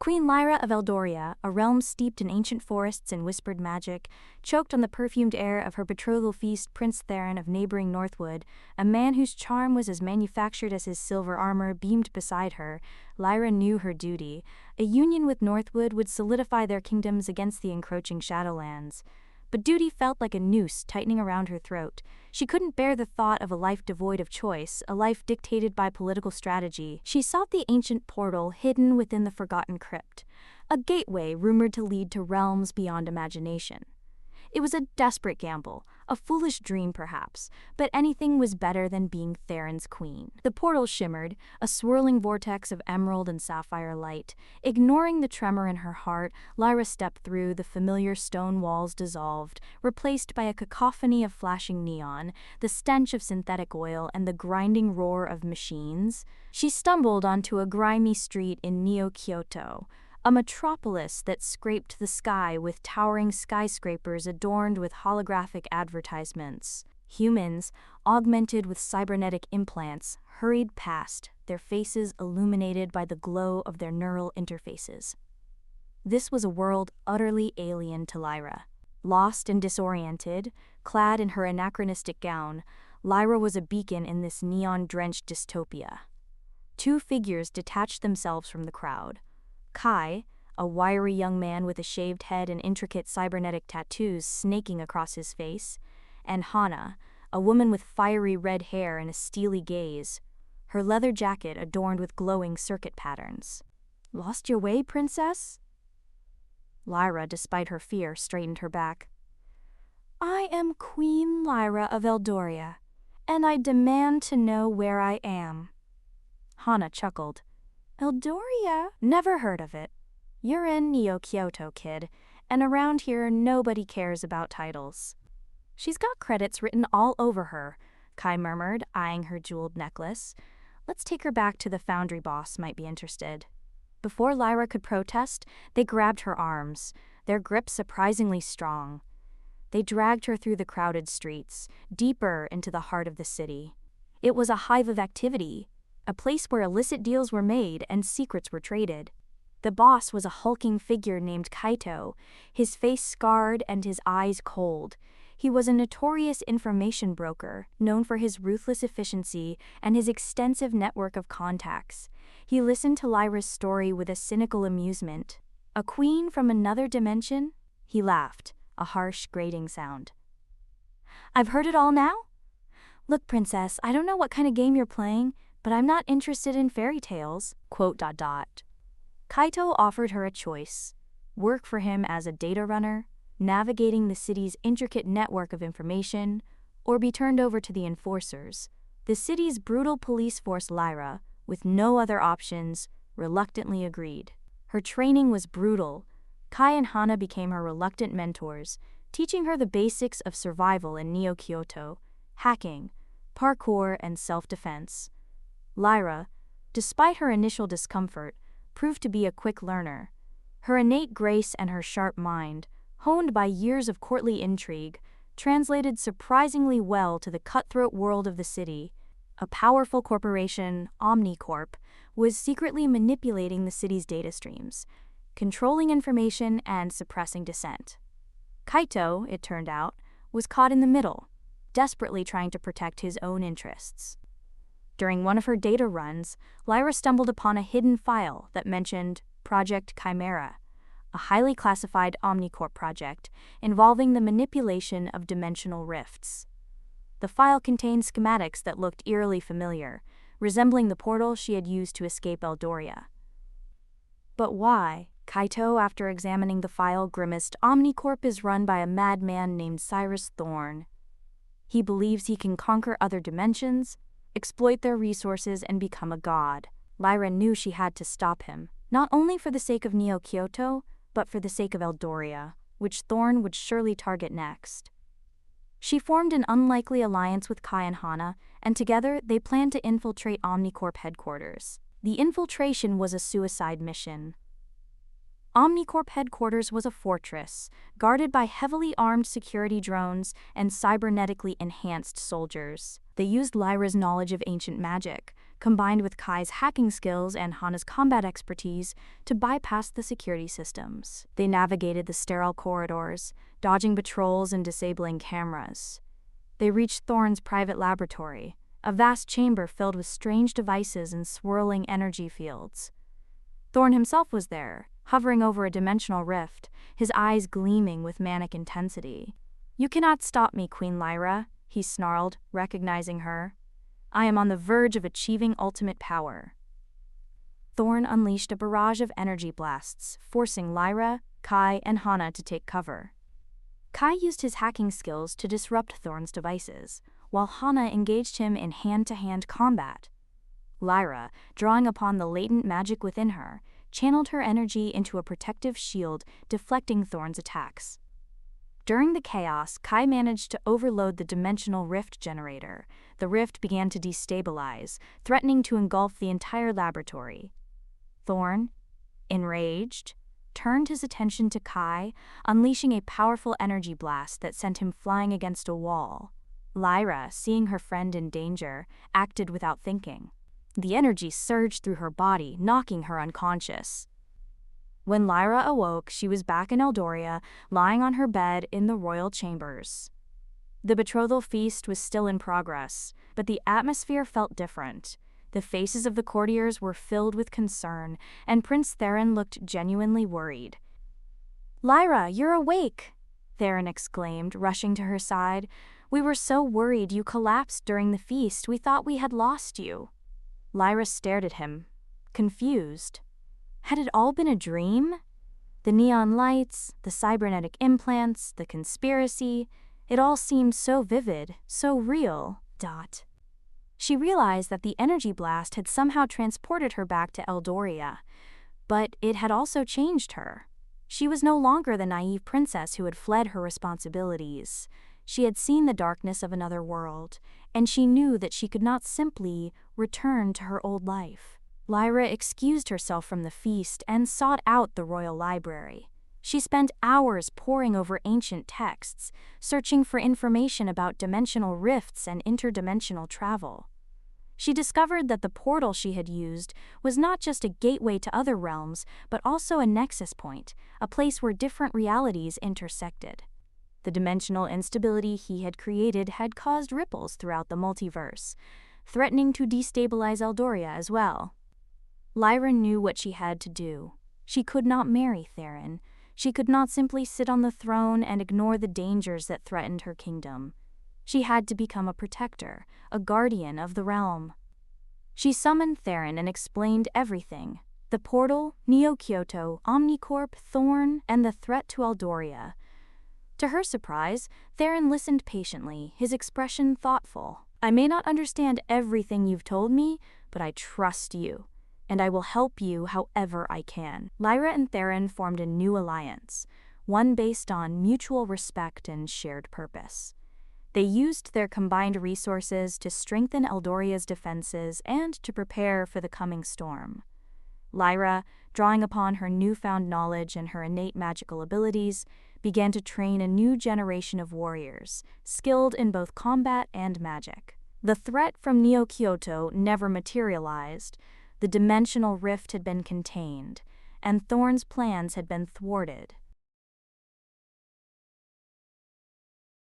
Queen Lyra of Eldoria, a realm steeped in ancient forests and whispered magic, choked on the perfumed air of her betrothal feast Prince Theron of neighboring Northwood, a man whose charm was as manufactured as his silver armor beamed beside her. Lyra knew her duty. A union with Northwood would solidify their kingdoms against the encroaching Shadowlands. But duty felt like a noose tightening around her throat. She couldn't bear the thought of a life devoid of choice, a life dictated by political strategy. She sought the ancient portal hidden within the forgotten crypt, a gateway rumored to lead to realms beyond imagination. It was a desperate gamble, a foolish dream perhaps, but anything was better than being Theron's queen. The portal shimmered, a swirling vortex of emerald and sapphire light. Ignoring the tremor in her heart, Lyra stepped through. The familiar stone walls dissolved, replaced by a cacophony of flashing neon, the stench of synthetic oil, and the grinding roar of machines. She stumbled onto a grimy street in Neo-Kyoto, a metropolis that scraped the sky with towering skyscrapers adorned with holographic advertisements. Humans, augmented with cybernetic implants, hurried past, their faces illuminated by the glow of their neural interfaces. This was a world utterly alien to Lyra. Lost and disoriented, clad in her anachronistic gown, Lyra was a beacon in this neon-drenched dystopia. Two figures detached themselves from the crowd. Kai, a wiry young man with a shaved head and intricate cybernetic tattoos snaking across his face, and Hana, a woman with fiery red hair and a steely gaze, her leather jacket adorned with glowing circuit patterns. "Lost your way, princess?" Lyra, despite her fear, straightened her back. "I am Queen Lyra of Eldoria, and I demand to know where I am." Hana chuckled. "Eldoria? Never heard of it. You're in Neo-Kyoto, kid, and around here nobody cares about titles." "She's got credits written all over her," Kai murmured, eyeing her jeweled necklace. "Let's take her back to the foundry boss, might be interested." Before Lyra could protest, they grabbed her arms, their grip surprisingly strong. They dragged her through the crowded streets, deeper into the heart of the city. It was a hive of activity, a place where illicit deals were made and secrets were traded. The boss was a hulking figure named Kaito, his face scarred and his eyes cold. He was a notorious information broker, known for his ruthless efficiency and his extensive network of contacts. He listened to Lyra's story with a cynical amusement. "A queen from another dimension?" He laughed, a harsh, grating sound. "I've heard it all now? Look, princess, I don't know what kind of game you're playing, but I'm not interested in fairy tales." Kaito offered her a choice: work for him as a data runner, navigating the city's intricate network of information, or be turned over to the enforcers, the city's brutal police force. Lyra, with no other options, reluctantly agreed. Her training was brutal. Kai and Hana became her reluctant mentors, teaching her the basics of survival in Neo-Kyoto, hacking, parkour, and self-defense. Lyra, despite her initial discomfort, proved to be a quick learner. Her innate grace and her sharp mind, honed by years of courtly intrigue, translated surprisingly well to the cutthroat world of the city. A powerful corporation, Omnicorp, was secretly manipulating the city's data streams, controlling information and suppressing dissent. Kaito, it turned out, was caught in the middle, desperately trying to protect his own interests. During one of her data runs, Lyra stumbled upon a hidden file that mentioned Project Chimera, a highly classified Omnicorp project involving the manipulation of dimensional rifts. The file contained schematics that looked eerily familiar, resembling the portal she had used to escape Eldoria. "But why?" Kaito, after examining the file, grimaced. "Omnicorp is run by a madman named Cyrus Thorne. He believes he can conquer other dimensions, exploit their resources, and become a god." Lyra knew she had to stop him, not only for the sake of Neo-Kyoto, but for the sake of Eldoria, which Thorne would surely target next. She formed an unlikely alliance with Kai and Hana, and together they planned to infiltrate Omnicorp headquarters. The infiltration was a suicide mission. Omnicorp headquarters was a fortress, guarded by heavily armed security drones and cybernetically enhanced soldiers. They used Lyra's knowledge of ancient magic, combined with Kai's hacking skills and Hana's combat expertise to bypass the security systems. They navigated the sterile corridors, dodging patrols and disabling cameras. They reached Thorn's private laboratory, a vast chamber filled with strange devices and swirling energy fields. Thorn himself was there, hovering over a dimensional rift, his eyes gleaming with manic intensity. "You cannot stop me, Queen Lyra," he snarled, recognizing her. "I am on the verge of achieving ultimate power." Thorn unleashed a barrage of energy blasts, forcing Lyra, Kai, and Hana to take cover. Kai used his hacking skills to disrupt Thorn's devices, while Hana engaged him in hand-to-hand combat. Lyra, drawing upon the latent magic within her, channeled her energy into a protective shield, deflecting Thorn's attacks. During the chaos, Kai managed to overload the dimensional rift generator. The rift began to destabilize, threatening to engulf the entire laboratory. Thorn, enraged, turned his attention to Kai, unleashing a powerful energy blast that sent him flying against a wall. Lyra, seeing her friend in danger, acted without thinking. The energy surged through her body, knocking her unconscious. When Lyra awoke, she was back in Eldoria, lying on her bed in the royal chambers. The betrothal feast was still in progress, but the atmosphere felt different. The faces of the courtiers were filled with concern, and Prince Theron looked genuinely worried. "Lyra, you're awake!" Theron exclaimed, rushing to her side. "We were so worried you collapsed during the feast, we thought we had lost you." Lyra stared at him, confused. Had it all been a dream? The neon lights, the cybernetic implants, the conspiracy, it all seemed so vivid, so real. She realized that the energy blast had somehow transported her back to Eldoria, but it had also changed her. She was no longer the naive princess who had fled her responsibilities. She had seen the darkness of another world, and she knew that she could not simply return to her old life. Lyra excused herself from the feast and sought out the royal library. She spent hours poring over ancient texts, searching for information about dimensional rifts and interdimensional travel. She discovered that the portal she had used was not just a gateway to other realms, but also a nexus point, a place where different realities intersected. The dimensional instability he had created had caused ripples throughout the multiverse, threatening to destabilize Eldoria as well. Lyra knew what she had to do. She could not marry Theron. She could not simply sit on the throne and ignore the dangers that threatened her kingdom. She had to become a protector, a guardian of the realm. She summoned Theron and explained everything: the portal, Neo-Kyoto, Omnicorp, Thorn, and the threat to Eldoria. To her surprise, Theron listened patiently, his expression thoughtful. "I may not understand everything you've told me, but I trust you, and I will help you however I can." Lyra and Theron formed a new alliance, one based on mutual respect and shared purpose. They used their combined resources to strengthen Eldoria's defenses and to prepare for the coming storm. Lyra, drawing upon her newfound knowledge and her innate magical abilities, began to train a new generation of warriors, skilled in both combat and magic. The threat from Neo-Kyoto never materialized. The dimensional rift had been contained, and Thorn's plans had been thwarted.